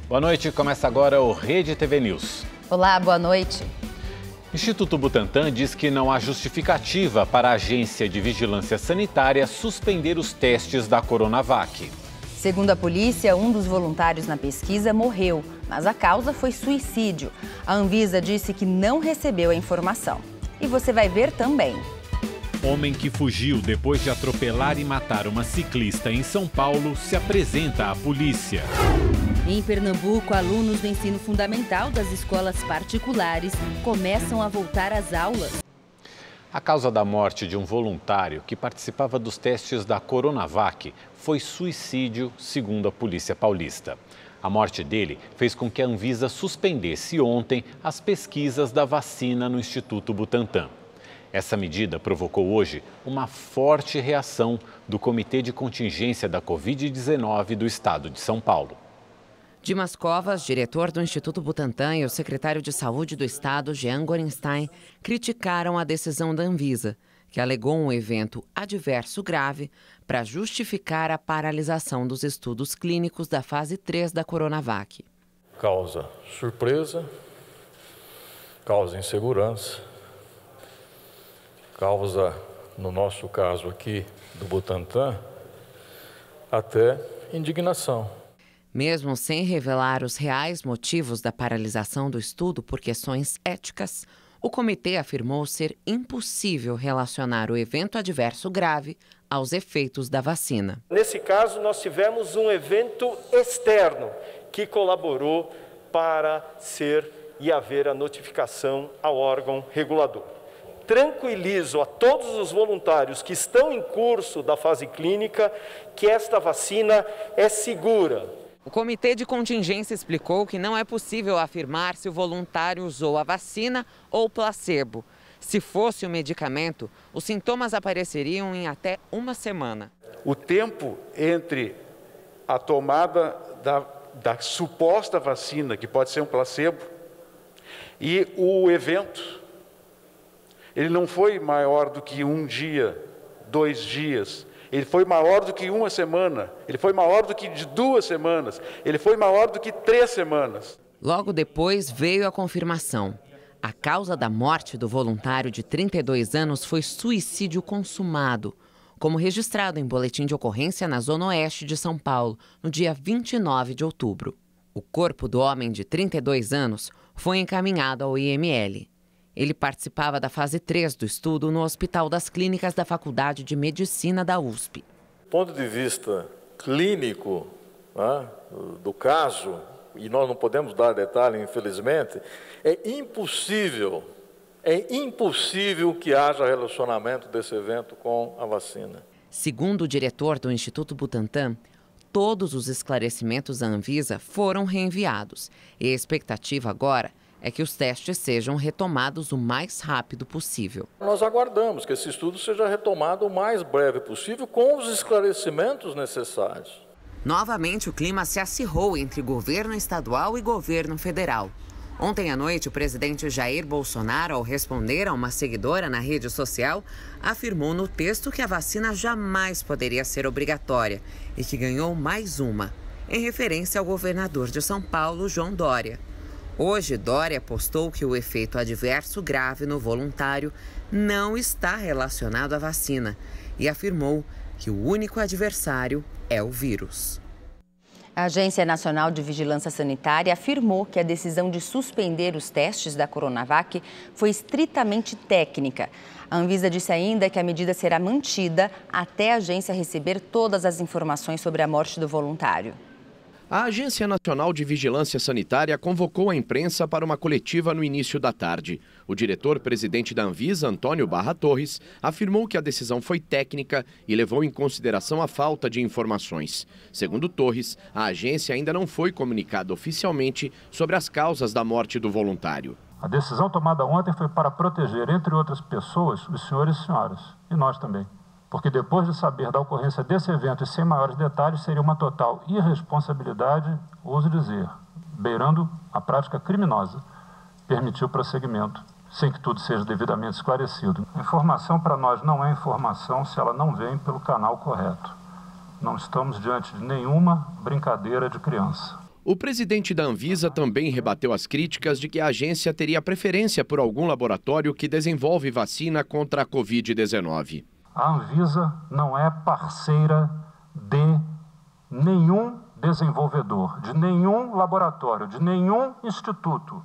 Boa noite, começa agora o Rede TV News. Olá, boa noite. Instituto Butantan diz que não há justificativa para a Agência de Vigilância Sanitária suspender os testes da Coronavac. Segundo a polícia, um dos voluntários na pesquisa morreu, mas a causa foi suicídio. A Anvisa disse que não recebeu a informação. E você vai ver também. Homem que fugiu depois de atropelar e matar uma ciclista em São Paulo se apresenta à polícia. Em Pernambuco, alunos do ensino fundamental das escolas particulares começam a voltar às aulas. A causa da morte de um voluntário que participava dos testes da Coronavac foi suicídio, segundo a Polícia Paulista. A morte dele fez com que a Anvisa suspendesse ontem as pesquisas da vacina no Instituto Butantan. Essa medida provocou hoje uma forte reação do Comitê de Contingência da Covid-19 do Estado de São Paulo. Dimas Covas, diretor do Instituto Butantan, e o secretário de Saúde do Estado, Jean Gorenstein, criticaram a decisão da Anvisa, que alegou um evento adverso grave para justificar a paralisação dos estudos clínicos da fase 3 da Coronavac. Causa surpresa, causa insegurança, causa, no nosso caso aqui do Butantan, até indignação. Mesmo sem revelar os reais motivos da paralisação do estudo por questões éticas, o comitê afirmou ser impossível relacionar o evento adverso grave aos efeitos da vacina. Nesse caso, nós tivemos um evento externo que colaborou para ser e haver a notificação ao órgão regulador. Tranquilizo a todos os voluntários que estão em curso da fase clínica que esta vacina é segura. O Comitê de Contingência explicou que não é possível afirmar se o voluntário usou a vacina ou placebo. Se fosse o medicamento, os sintomas apareceriam em até uma semana. O tempo entre a tomada da suposta vacina, que pode ser um placebo, e o evento, ele não foi maior do que 1 dia, 2 dias. Ele foi maior do que 1 semana, ele foi maior do que 2 semanas, ele foi maior do que 3 semanas. Logo depois veio a confirmação. A causa da morte do voluntário de 32 anos foi suicídio consumado, como registrado em boletim de ocorrência na Zona Oeste de São Paulo, no dia 29 de outubro. O corpo do homem de 32 anos foi encaminhado ao IML. Ele participava da fase 3 do estudo no Hospital das Clínicas da Faculdade de Medicina da USP. Do ponto de vista clínico, né, do caso, e nós não podemos dar detalhe, infelizmente, é impossível que haja relacionamento desse evento com a vacina. Segundo o diretor do Instituto Butantan, todos os esclarecimentos à Anvisa foram reenviados e a expectativa agora é que os testes sejam retomados o mais rápido possível. Nós aguardamos que esse estudo seja retomado o mais breve possível com os esclarecimentos necessários. Novamente, o clima se acirrou entre governo estadual e governo federal. Ontem à noite, o presidente Jair Bolsonaro, ao responder a uma seguidora na rede social, afirmou no texto que a vacina jamais poderia ser obrigatória e que ganhou mais uma, em referência ao governador de São Paulo, João Dória. Hoje, Dória postou que o efeito adverso grave no voluntário não está relacionado à vacina e afirmou que o único adversário é o vírus. A Agência Nacional de Vigilância Sanitária afirmou que a decisão de suspender os testes da Coronavac foi estritamente técnica. A Anvisa disse ainda que a medida será mantida até a agência receber todas as informações sobre a morte do voluntário. A Agência Nacional de Vigilância Sanitária convocou a imprensa para uma coletiva no início da tarde. O diretor-presidente da Anvisa, Antônio Barra Torres, afirmou que a decisão foi técnica e levou em consideração a falta de informações. Segundo Torres, a agência ainda não foi comunicada oficialmente sobre as causas da morte do voluntário. A decisão tomada ontem foi para proteger, entre outras pessoas, os senhores e senhoras, e nós também. Porque depois de saber da ocorrência desse evento e sem maiores detalhes, seria uma total irresponsabilidade, ouso dizer, beirando a prática criminosa, permitir o prosseguimento, sem que tudo seja devidamente esclarecido. Informação para nós não é informação se ela não vem pelo canal correto. Não estamos diante de nenhuma brincadeira de criança. O presidente da Anvisa também rebateu as críticas de que a agência teria preferência por algum laboratório que desenvolve vacina contra a Covid-19. A Anvisa não é parceira de nenhum desenvolvedor, de nenhum laboratório, de nenhum instituto,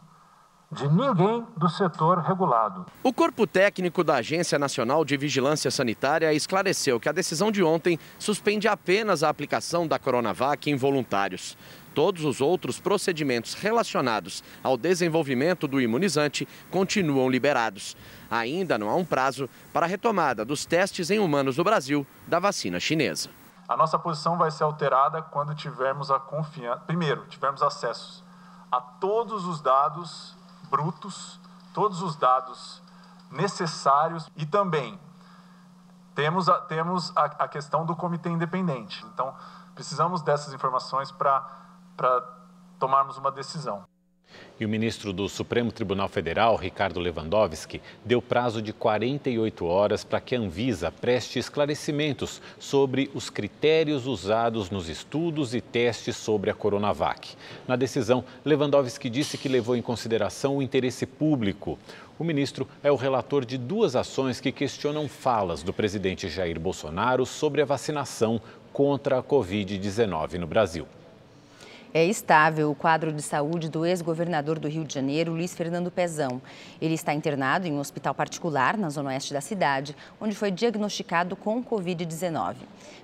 de ninguém do setor regulado. O corpo técnico da Agência Nacional de Vigilância Sanitária esclareceu que a decisão de ontem suspende apenas a aplicação da Coronavac em voluntários. Todos os outros procedimentos relacionados ao desenvolvimento do imunizante continuam liberados. Ainda não há um prazo para a retomada dos testes em humanos no Brasil da vacina chinesa. A nossa posição vai ser alterada quando tivermos a confiança. Primeiro, tivermos acesso a todos os dados brutos, todos os dados necessários e também temos a questão do comitê independente. Então, precisamos dessas informações para tomarmos uma decisão. E o ministro do Supremo Tribunal Federal, Ricardo Lewandowski, deu prazo de 48 horas para que a Anvisa preste esclarecimentos sobre os critérios usados nos estudos e testes sobre a Coronavac. Na decisão, Lewandowski disse que levou em consideração o interesse público. O ministro é o relator de duas ações que questionam falas do presidente Jair Bolsonaro sobre a vacinação contra a Covid-19 no Brasil. É estável o quadro de saúde do ex-governador do Rio de Janeiro, Luiz Fernando Pezão. Ele está internado em um hospital particular na zona oeste da cidade, onde foi diagnosticado com Covid-19.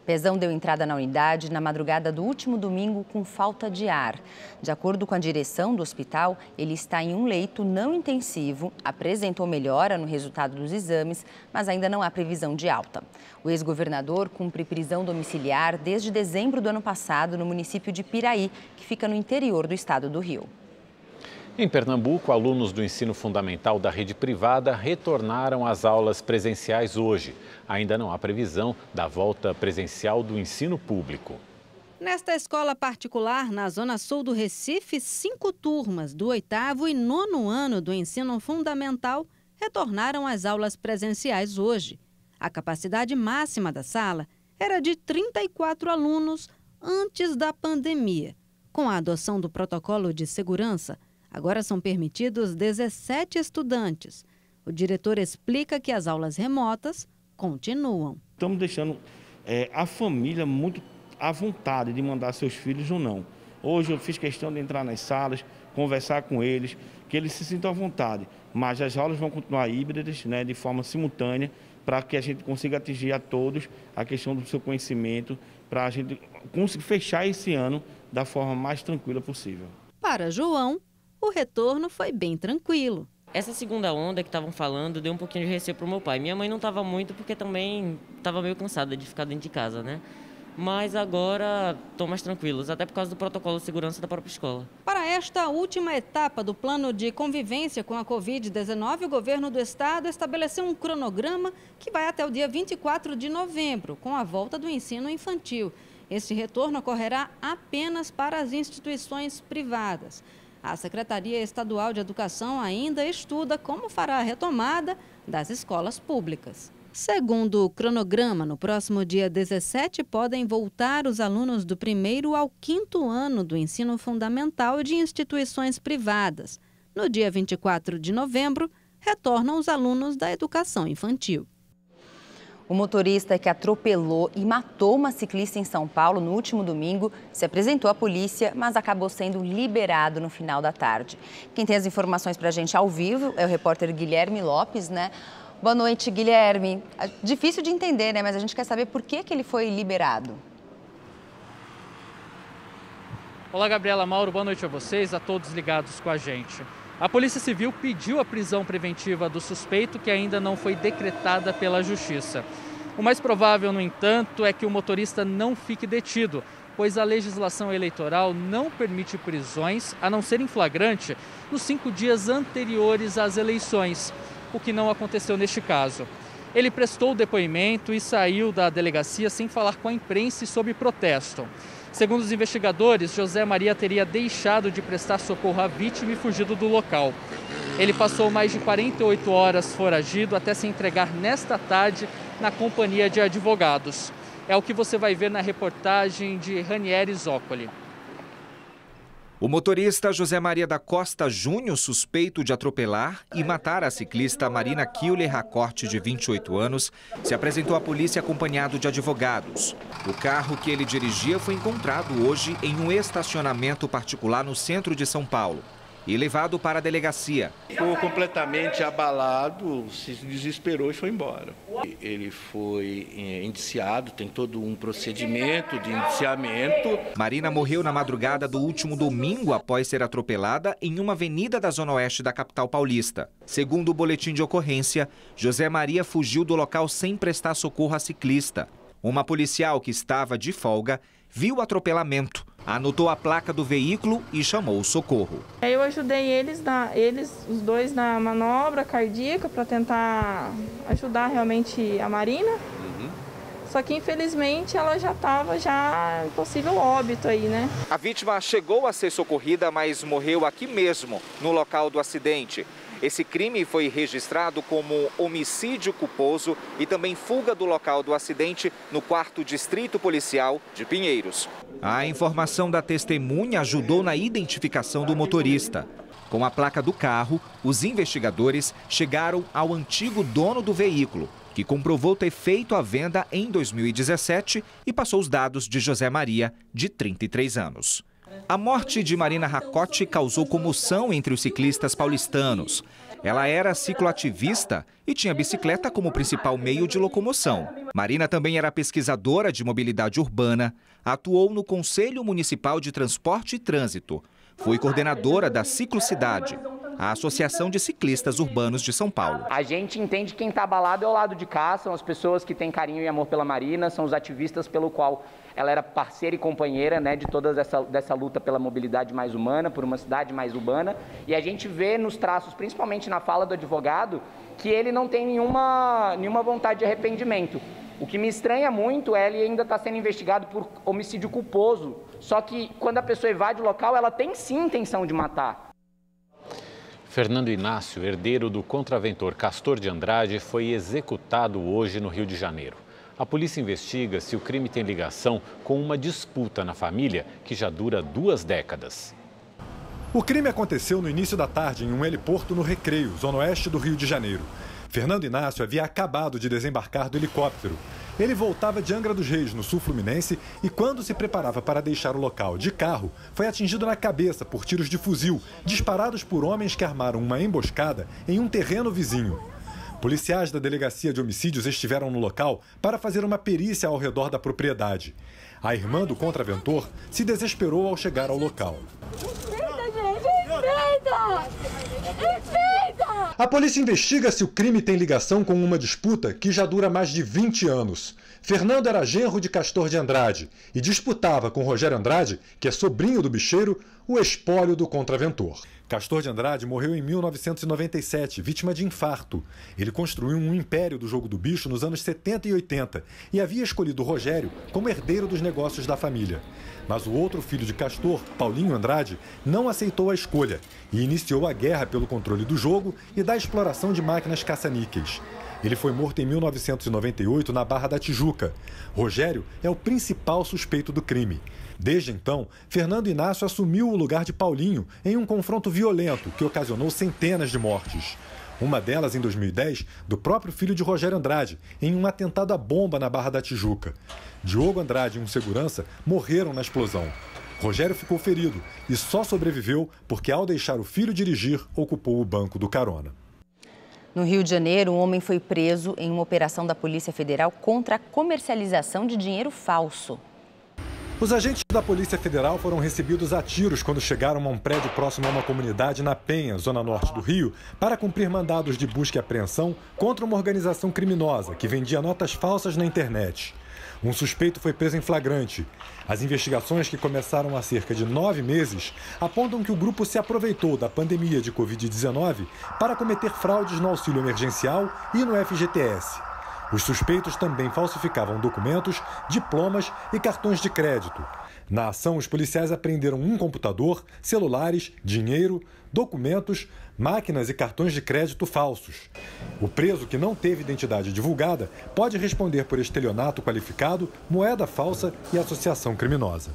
Pezão deu entrada na unidade na madrugada do último domingo com falta de ar. De acordo com a direção do hospital, ele está em um leito não intensivo, apresentou melhora no resultado dos exames, mas ainda não há previsão de alta. O ex-governador cumpre prisão domiciliar desde dezembro do ano passado no município de Piraí, que fica no interior do estado do Rio. Em Pernambuco, alunos do ensino fundamental da rede privada retornaram às aulas presenciais hoje. Ainda não há previsão da volta presencial do ensino público. Nesta escola particular, na zona sul do Recife, 5 turmas do 8º e 9º ano do ensino fundamental retornaram às aulas presenciais hoje. A capacidade máxima da sala era de 34 alunos antes da pandemia. Com a adoção do protocolo de segurança, agora são permitidos 17 estudantes. O diretor explica que as aulas remotas continuam. Estamos deixando a família muito à vontade de mandar seus filhos ou não. Hoje eu fiz questão de entrar nas salas, conversar com eles, que eles se sintam à vontade. Mas as aulas vão continuar híbridas, né, de forma simultânea, para que a gente consiga atingir a todos a questão do seu conhecimento, para a gente conseguir fechar esse ano da forma mais tranquila possível. Para João, o retorno foi bem tranquilo. Essa segunda onda que estavam falando deu um pouquinho de receio para o meu pai. Minha mãe não estava muito porque também estava meio cansada de ficar dentro de casa, né? Mas agora estão mais tranquilos, até por causa do protocolo de segurança da própria escola. Para esta última etapa do plano de convivência com a Covid-19, o governo do estado estabeleceu um cronograma que vai até o dia 24 de novembro, com a volta do ensino infantil. Este retorno ocorrerá apenas para as instituições privadas. A Secretaria Estadual de Educação ainda estuda como fará a retomada das escolas públicas. Segundo o cronograma, no próximo dia 17 podem voltar os alunos do 1º ao 5º ano do ensino fundamental de instituições privadas. No dia 24 de novembro, retornam os alunos da educação infantil. O motorista que atropelou e matou uma ciclista em São Paulo no último domingo se apresentou à polícia, mas acabou sendo liberado no final da tarde. Quem tem as informações para a gente ao vivo é o repórter Guilherme Lopes, né? Boa noite, Guilherme. Difícil de entender, né? Mas a gente quer saber por que ele foi liberado. Olá, Gabriela, Mauro. Boa noite a vocês, a todos ligados com a gente. A Polícia Civil pediu a prisão preventiva do suspeito, que ainda não foi decretada pela Justiça. O mais provável, no entanto, é que o motorista não fique detido, pois a legislação eleitoral não permite prisões, a não ser em flagrante, nos 5 dias anteriores às eleições, o que não aconteceu neste caso. Ele prestou o depoimento e saiu da delegacia sem falar com a imprensa e sob protesto. Segundo os investigadores, José Maria teria deixado de prestar socorro à vítima e fugido do local. Ele passou mais de 48 horas foragido até se entregar nesta tarde na companhia de advogados. É o que você vai ver na reportagem de Ranieri Zoccoli. O motorista José Maria da Costa Júnior, suspeito de atropelar e matar a ciclista Marina Keuler Racorte, de 28 anos, se apresentou à polícia acompanhado de advogados. O carro que ele dirigia foi encontrado hoje em um estacionamento particular no centro de São Paulo e levado para a delegacia. Ficou completamente abalado, se desesperou e foi embora. Ele foi indiciado, tem todo um procedimento de indiciamento. Marina morreu na madrugada do último domingo após ser atropelada em uma avenida da zona oeste da capital paulista. Segundo o boletim de ocorrência, José Maria fugiu do local sem prestar socorro à ciclista. Uma policial que estava de folga viu o atropelamento, anotou a placa do veículo e chamou o socorro. Eu ajudei eles os dois na manobra cardíaca para tentar ajudar realmente a Marina. Só que infelizmente ela já estava em possível óbito aí, né? A vítima chegou a ser socorrida, mas morreu aqui mesmo, no local do acidente. Esse crime foi registrado como homicídio culposo e também fuga do local do acidente no 4º Distrito Policial de Pinheiros. A informação da testemunha ajudou na identificação do motorista. Com a placa do carro, os investigadores chegaram ao antigo dono do veículo, que comprovou ter feito a venda em 2017 e passou os dados de José Maria, de 33 anos. A morte de Marina Racorte causou comoção entre os ciclistas paulistanos. Ela era cicloativista e tinha bicicleta como principal meio de locomoção. Marina também era pesquisadora de mobilidade urbana, atuou no Conselho Municipal de Transporte e Trânsito, foi coordenadora da Ciclocidade, a Associação de Ciclistas Urbanos de São Paulo. A gente entende que quem está abalado é o lado de cá, são as pessoas que têm carinho e amor pela Marina, são os ativistas pelo qual ela era parceira e companheira, né, de toda dessa luta pela mobilidade mais humana, por uma cidade mais urbana. E a gente vê nos traços, principalmente na fala do advogado, que ele não tem nenhuma vontade de arrependimento. O que me estranha muito é ele ainda está sendo investigado por homicídio culposo. Só que quando a pessoa evade o local, ela tem sim intenção de matar. Fernando Inácio, herdeiro do contraventor Castor de Andrade, foi executado hoje no Rio de Janeiro. A polícia investiga se o crime tem ligação com uma disputa na família que já dura 2 décadas. O crime aconteceu no início da tarde em um heliporto no Recreio, zona oeste do Rio de Janeiro. Fernando Inácio havia acabado de desembarcar do helicóptero. Ele voltava de Angra dos Reis, no sul fluminense, e quando se preparava para deixar o local de carro, foi atingido na cabeça por tiros de fuzil, disparados por homens que armaram uma emboscada em um terreno vizinho. Policiais da Delegacia de Homicídios estiveram no local para fazer uma perícia ao redor da propriedade. A irmã do contraventor se desesperou ao chegar ao local. A polícia investiga se o crime tem ligação com uma disputa que já dura mais de 20 anos. Fernando era genro de Castor de Andrade e disputava com Rogério Andrade, que é sobrinho do bicheiro, o espólio do contraventor. Castor de Andrade morreu em 1997, vítima de infarto. Ele construiu um império do jogo do bicho nos anos 70 e 80 e havia escolhido Rogério como herdeiro dos negócios da família. Mas o outro filho de Castor, Paulinho Andrade, não aceitou a escolha e iniciou a guerra pelo controle do jogo e da exploração de máquinas caça-níqueis. Ele foi morto em 1998 na Barra da Tijuca. Rogério é o principal suspeito do crime. Desde então, Fernando Inácio assumiu o lugar de Paulinho em um confronto violento que ocasionou centenas de mortes. Uma delas em 2010, do próprio filho de Rogério Andrade, em um atentado à bomba na Barra da Tijuca. Diogo Andrade e um segurança morreram na explosão. Rogério ficou ferido e só sobreviveu porque, ao deixar o filho dirigir, ocupou o banco do carona. No Rio de Janeiro, um homem foi preso em uma operação da Polícia Federal contra a comercialização de dinheiro falso. Os agentes da Polícia Federal foram recebidos a tiros quando chegaram a um prédio próximo a uma comunidade na Penha, zona norte do Rio, para cumprir mandados de busca e apreensão contra uma organização criminosa que vendia notas falsas na internet. Um suspeito foi preso em flagrante. As investigações, que começaram há cerca de 9 meses, apontam que o grupo se aproveitou da pandemia de Covid-19 para cometer fraudes no auxílio emergencial e no FGTS. Os suspeitos também falsificavam documentos, diplomas e cartões de crédito. Na ação, os policiais apreenderam um computador, celulares, dinheiro, documentos, máquinas e cartões de crédito falsos. O preso, que não teve identidade divulgada, pode responder por estelionato qualificado, moeda falsa e associação criminosa.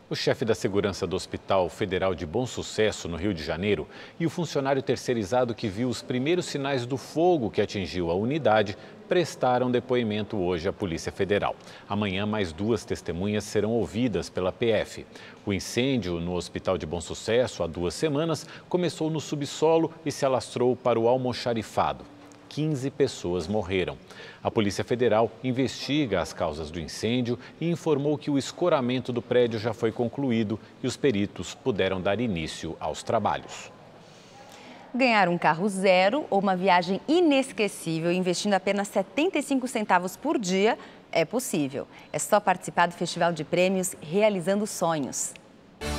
O chefe da segurança do Hospital Federal de Bom Sucesso, no Rio de Janeiro, e o funcionário terceirizado que viu os primeiros sinais do fogo que atingiu a unidade prestaram depoimento hoje à Polícia Federal. Amanhã, mais 2 testemunhas serão ouvidas pela PF. O incêndio no Hospital de Bom Sucesso, há 2 semanas, começou no subsolo e se alastrou para o almoxarifado. 15 pessoas morreram. A Polícia Federal investiga as causas do incêndio e informou que o escoramento do prédio já foi concluído e os peritos puderam dar início aos trabalhos. Ganhar um carro zero ou uma viagem inesquecível investindo apenas 75 centavos por dia é possível. É só participar do Festival de Prêmios Realizando Sonhos.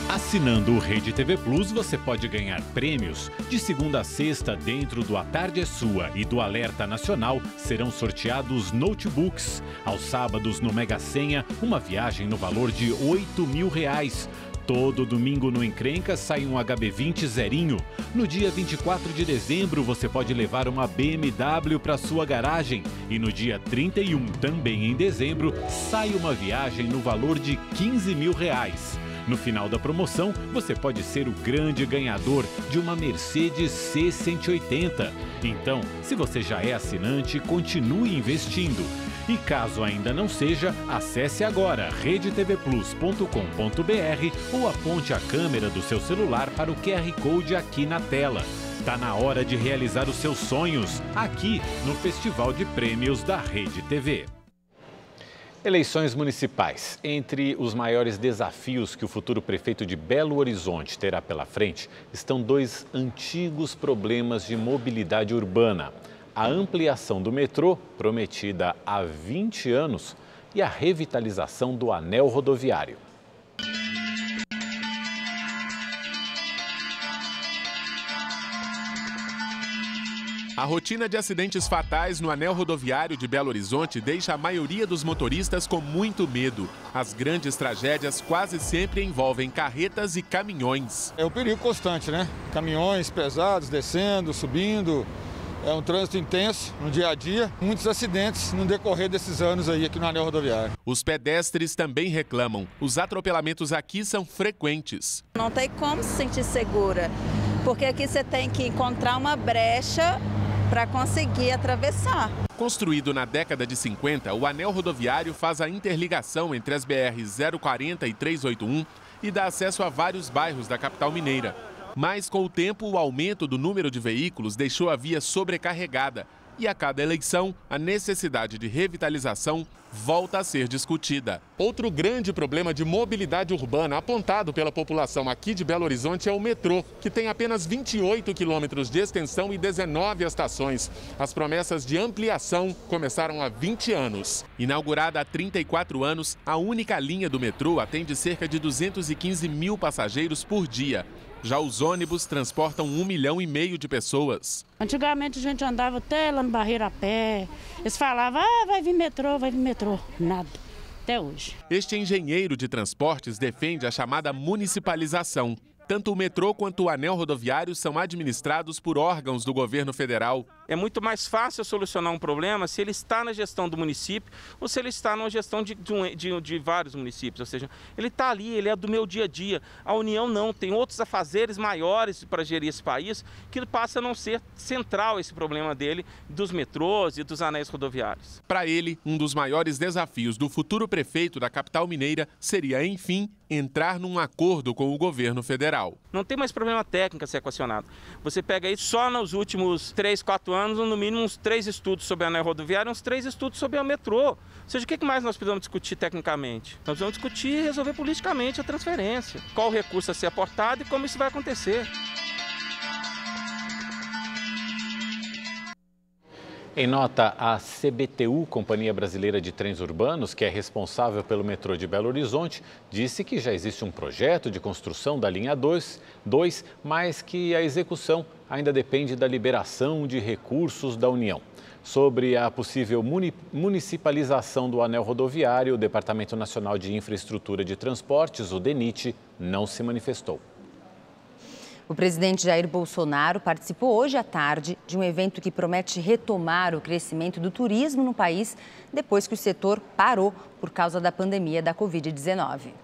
Assinando o Rede TV Plus, você pode ganhar prêmios. De segunda a sexta, dentro do A Tarde é Sua e do Alerta Nacional, serão sorteados notebooks. Aos sábados, no Mega Senha, uma viagem no valor de R$8.000. Todo domingo no Encrenca sai um HB20 zerinho. No dia 24 de dezembro, você pode levar uma BMW para sua garagem. E no dia 31, também em dezembro, sai uma viagem no valor de R$15.000. No final da promoção, você pode ser o grande ganhador de uma Mercedes C180. Então, se você já é assinante, continue investindo. E caso ainda não seja, acesse agora redetvplus.com.br ou aponte a câmera do seu celular para o QR Code aqui na tela. Tá na hora de realizar os seus sonhos, aqui no Festival de Prêmios da Rede TV. Eleições municipais. Entre os maiores desafios que o futuro prefeito de Belo Horizonte terá pela frente estão 2 antigos problemas de mobilidade urbana: a ampliação do metrô, prometida há 20 anos, e a revitalização do anel rodoviário. A rotina de acidentes fatais no anel rodoviário de Belo Horizonte deixa a maioria dos motoristas com muito medo. As grandes tragédias quase sempre envolvem carretas e caminhões. É um perigo constante, né? Caminhões pesados, descendo, subindo. É um trânsito intenso no dia a dia. Muitos acidentes no decorrer desses anos aí aqui no anel rodoviário. Os pedestres também reclamam. Os atropelamentos aqui são frequentes. Não tem como se sentir segura, porque aqui você tem que encontrar uma brecha para conseguir atravessar. Construído na década de 50, o anel rodoviário faz a interligação entre as BRs 040 e 381 e dá acesso a vários bairros da capital mineira. Mas, com o tempo, o aumento do número de veículos deixou a via sobrecarregada. E a cada eleição, a necessidade de revitalização volta a ser discutida. Outro grande problema de mobilidade urbana apontado pela população aqui de Belo Horizonte é o metrô, que tem apenas 28 quilômetros de extensão e 19 estações. As promessas de ampliação começaram há 20 anos. Inaugurada há 34 anos, a única linha do metrô atende cerca de 215 mil passageiros por dia. Já os ônibus transportam 1,5 milhão de pessoas. Antigamente a gente andava até lá no Barreiro a pé. Eles falavam, vai vir metrô, vai vir metrô. Nada, até hoje. Este engenheiro de transportes defende a chamada municipalização. Tanto o metrô quanto o anel rodoviário são administrados por órgãos do governo federal. É muito mais fácil solucionar um problema se ele está na gestão do município ou se ele está na gestão de vários municípios. Ou seja, ele está ali, ele é do meu dia a dia. A União não, tem outros afazeres maiores para gerir esse país que passa a não ser central esse problema dele, dos metrôs e dos anéis rodoviários. Para ele, um dos maiores desafios do futuro prefeito da capital mineira seria, enfim, entrar num acordo com o governo federal. Não tem mais problema técnico a ser equacionado. Você pega aí só nos últimos 3, 4 anos, no mínimo uns 3 estudos sobre a anel rodoviário, uns 3 estudos sobre o metrô. Ou seja, o que mais nós precisamos discutir tecnicamente? Nós precisamos discutir e resolver politicamente a transferência. Qual o recurso a ser aportado e como isso vai acontecer. Em nota, a CBTU, Companhia Brasileira de Trens Urbanos, que é responsável pelo metrô de Belo Horizonte, disse que já existe um projeto de construção da linha 2, mas que a execução ainda depende da liberação de recursos da União. Sobre a possível municipalização do anel rodoviário, o Departamento Nacional de Infraestrutura de Transportes, o DENIT, não se manifestou. O presidente Jair Bolsonaro participou hoje à tarde de um evento que promete retomar o crescimento do turismo no país depois que o setor parou por causa da pandemia da Covid-19.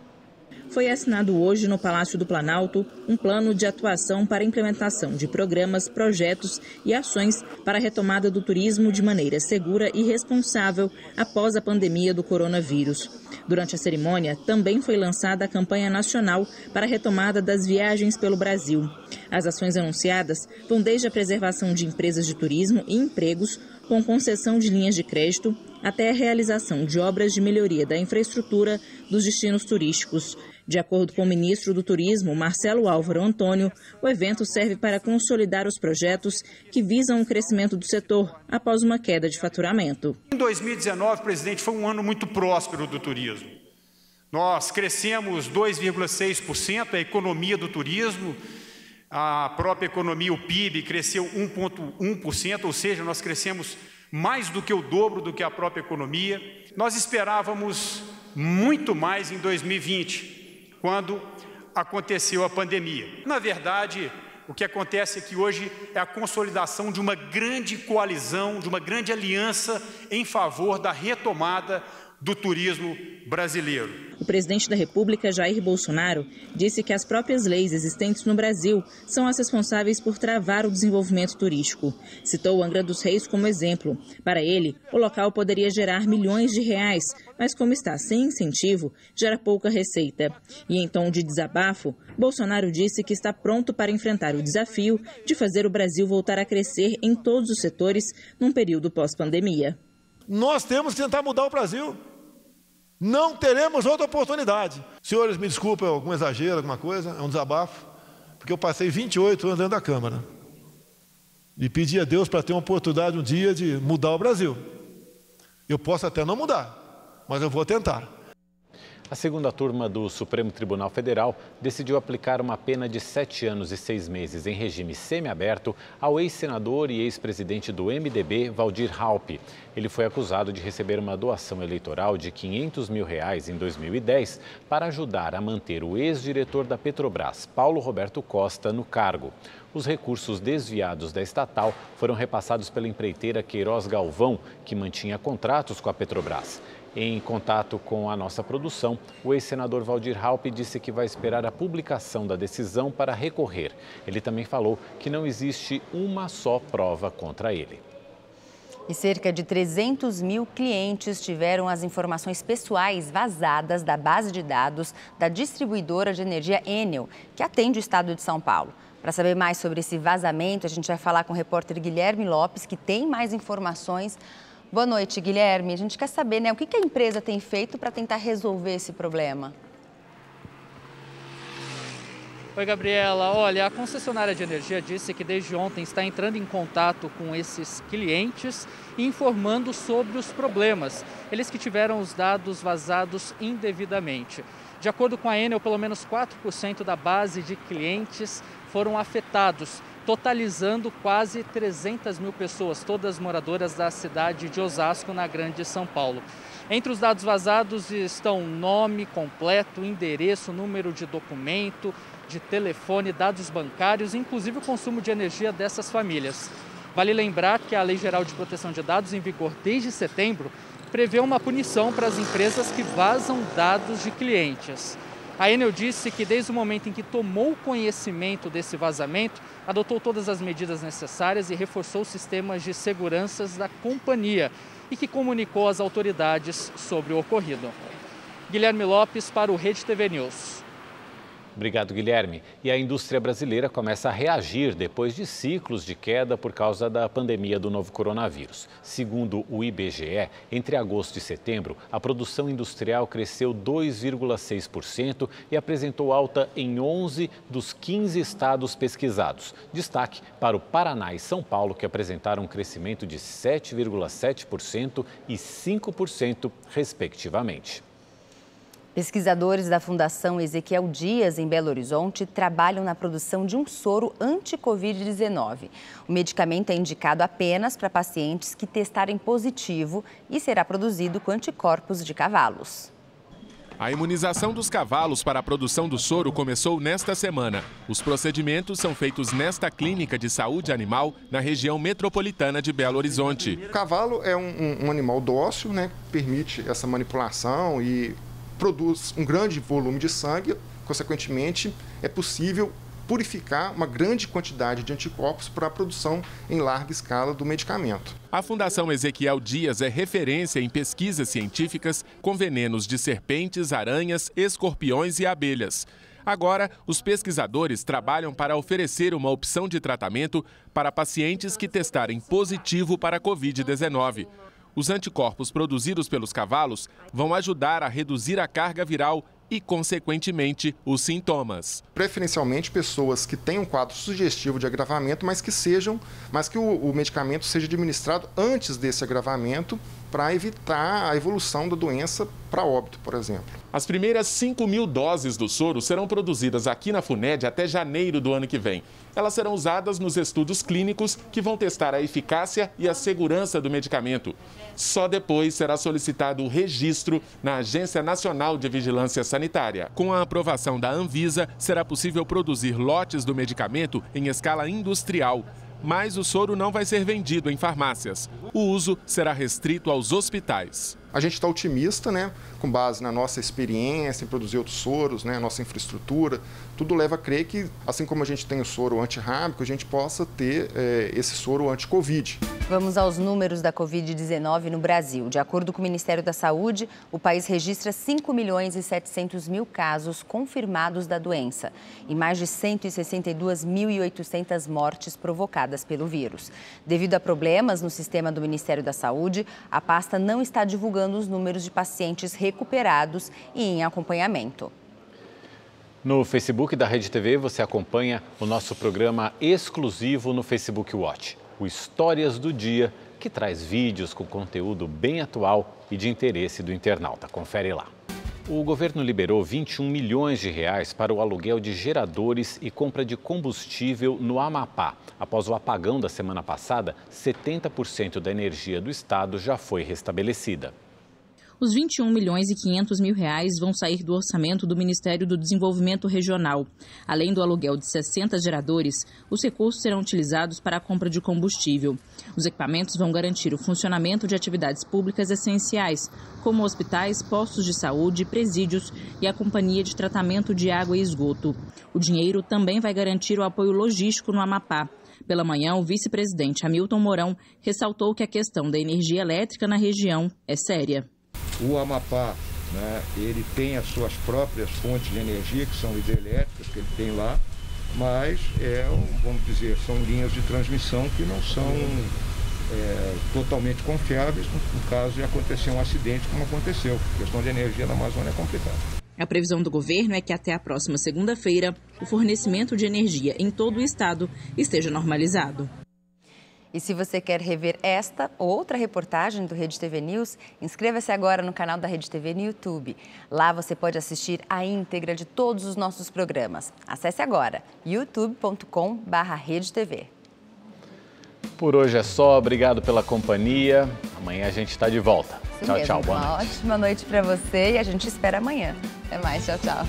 foi assinado hoje no Palácio do Planalto um plano de atuação para a implementação de programas, projetos e ações para a retomada do turismo de maneira segura e responsável após a pandemia do coronavírus. Durante a cerimônia, também foi lançada a campanha nacional para a retomada das viagens pelo Brasil. As ações anunciadas vão desde a preservação de empresas de turismo e empregos, com concessão de linhas de crédito, até a realização de obras de melhoria da infraestrutura dos destinos turísticos. De acordo com o ministro do Turismo, Marcelo Álvaro Antônio, o evento serve para consolidar os projetos que visam o crescimento do setor após uma queda de faturamento. Em 2019, presidente, foi um ano muito próspero do turismo. Nós crescemos 2,6%, a economia do turismo, a própria economia, o PIB, cresceu 1,1%, ou seja, nós crescemos mais do que o dobro do que a própria economia. Nós esperávamos muito mais em 2020, quando aconteceu a pandemia. Na verdade, o que acontece é que hoje é a consolidação de uma grande coalizão, de uma grande aliança em favor da retomada do turismo brasileiro. O presidente da República, Jair Bolsonaro, disse que as próprias leis existentes no Brasil são as responsáveis por travar o desenvolvimento turístico. Citou Angra dos Reis como exemplo. Para ele, o local poderia gerar milhões de reais, mas como está sem incentivo, gera pouca receita. E em tom de desabafo, Bolsonaro disse que está pronto para enfrentar o desafio de fazer o Brasil voltar a crescer em todos os setores num período pós-pandemia. Nós temos que tentar mudar o Brasil. Não teremos outra oportunidade. Senhores, me desculpem algum exagero, alguma coisa, é um desabafo, porque eu passei 28 anos dentro da Câmara e pedi a Deus para ter uma oportunidade um dia de mudar o Brasil. Eu posso até não mudar, mas eu vou tentar. A segunda turma do Supremo Tribunal Federal decidiu aplicar uma pena de 7 anos e 6 meses em regime semiaberto ao ex-senador e ex-presidente do MDB, Waldir Raupp. Ele foi acusado de receber uma doação eleitoral de R$500 mil em 2010 para ajudar a manter o ex-diretor da Petrobras, Paulo Roberto Costa, no cargo. Os recursos desviados da estatal foram repassados pela empreiteira Queiroz Galvão, que mantinha contratos com a Petrobras. Em contato com a nossa produção, o ex-senador Waldir Raupp disse que vai esperar a publicação da decisão para recorrer. Ele também falou que não existe uma só prova contra ele. E cerca de 300 mil clientes tiveram as informações pessoais vazadas da base de dados da distribuidora de energia Enel, que atende o estado de São Paulo. Para saber mais sobre esse vazamento, a gente vai falar com o repórter Guilherme Lopes, que tem mais informações. Boa noite, Guilherme. A gente quer saber, o que a empresa tem feito para tentar resolver esse problema? Oi, Gabriela. Olha, a concessionária de energia disse que desde ontem está entrando em contato com esses clientes e informando sobre os problemas. Eles que tiveram os dados vazados indevidamente. De acordo com a Enel, pelo menos 4% da base de clientes foram afetados, totalizando quase 300 mil pessoas, todas moradoras da cidade de Osasco, na Grande São Paulo. Entre os dados vazados estão nome completo, endereço, número de documento, de telefone, dados bancários, inclusive o consumo de energia dessas famílias. Vale lembrar que a Lei Geral de Proteção de Dados, em vigor desde setembro, prevê uma punição para as empresas que vazam dados de clientes. A Enel disse que desde o momento em que tomou conhecimento desse vazamento, adotou todas as medidas necessárias e reforçou os sistemas de segurança da companhia e que comunicou às autoridades sobre o ocorrido. Guilherme Lopes para o Rede TV News. Obrigado, Guilherme. E a indústria brasileira começa a reagir depois de ciclos de queda por causa da pandemia do novo coronavírus. Segundo o IBGE, entre agosto e setembro, a produção industrial cresceu 2,6% e apresentou alta em 11 dos 15 estados pesquisados. Destaque para o Paraná e São Paulo, que apresentaram um crescimento de 7,7% e 5%, respectivamente. Pesquisadores da Fundação Ezequiel Dias, em Belo Horizonte, trabalham na produção de um soro anti-Covid-19. O medicamento é indicado apenas para pacientes que testarem positivo e será produzido com anticorpos de cavalos. A imunização dos cavalos para a produção do soro começou nesta semana. Os procedimentos são feitos nesta clínica de saúde animal na região metropolitana de Belo Horizonte. O cavalo é um animal dócil, permite essa manipulação e produz um grande volume de sangue, consequentemente, é possível purificar uma grande quantidade de anticorpos para a produção em larga escala do medicamento. A Fundação Ezequiel Dias é referência em pesquisas científicas com venenos de serpentes, aranhas, escorpiões e abelhas. Agora, os pesquisadores trabalham para oferecer uma opção de tratamento para pacientes que testarem positivo para a Covid-19. Os anticorpos produzidos pelos cavalos vão ajudar a reduzir a carga viral e, consequentemente, os sintomas. Preferencialmente pessoas que têm um quadro sugestivo de agravamento, mas que o medicamento seja administrado antes desse agravamento para evitar a evolução da doença para óbito, por exemplo. As primeiras 5.000 doses do soro serão produzidas aqui na FUNED até janeiro do ano que vem. Elas serão usadas nos estudos clínicos que vão testar a eficácia e a segurança do medicamento. Só depois será solicitado o registro na Agência Nacional de Vigilância Sanitária. Com a aprovação da Anvisa, será possível produzir lotes do medicamento em escala industrial. Mas o soro não vai ser vendido em farmácias. O uso será restrito aos hospitais. A gente está otimista, né? Com base na nossa experiência em produzir outros soros, né? Nossa infraestrutura, tudo leva a crer que, assim como a gente tem o soro antirrábico, a gente possa ter esse soro anti-Covid. Vamos aos números da Covid-19 no Brasil. De acordo com o Ministério da Saúde, o país registra 5.700.000 casos confirmados da doença e mais de 162.800 mortes provocadas pelo vírus. Devido a problemas no sistema do Ministério da Saúde, a pasta não está divulgando os números de pacientes recuperados e em acompanhamento. No Facebook da Rede TV, você acompanha o nosso programa exclusivo no Facebook Watch, o Histórias do Dia, que traz vídeos com conteúdo bem atual e de interesse do internauta. Confere lá. O governo liberou 21 milhões de reais para o aluguel de geradores e compra de combustível no Amapá. Após o apagão da semana passada, 70% da energia do estado já foi restabelecida. Os 21 milhões e 500 mil reais vão sair do orçamento do Ministério do Desenvolvimento Regional. Além do aluguel de 60 geradores, os recursos serão utilizados para a compra de combustível. Os equipamentos vão garantir o funcionamento de atividades públicas essenciais, como hospitais, postos de saúde, presídios e a Companhia de Tratamento de Água e Esgoto. O dinheiro também vai garantir o apoio logístico no Amapá. Pela manhã, o vice-presidente Hamilton Mourão ressaltou que a questão da energia elétrica na região é séria. O Amapá, né, ele tem as suas próprias fontes de energia, que são hidrelétricas, que ele tem lá, mas vamos dizer, são linhas de transmissão que não são totalmente confiáveis no caso de acontecer um acidente como aconteceu. A questão de energia na Amazônia é complicada. A previsão do governo é que até a próxima segunda-feira, o fornecimento de energia em todo o estado esteja normalizado. E se você quer rever esta ou outra reportagem do Rede TV News, inscreva-se agora no canal da Rede TV no YouTube. Lá você pode assistir a íntegra de todos os nossos programas. Acesse agora youtube.com/redetv. Por hoje é só. Obrigado pela companhia. Amanhã a gente está de volta. Tchau, tchau. Boa noite. Uma ótima noite para você e a gente espera amanhã. Até mais. Tchau, tchau.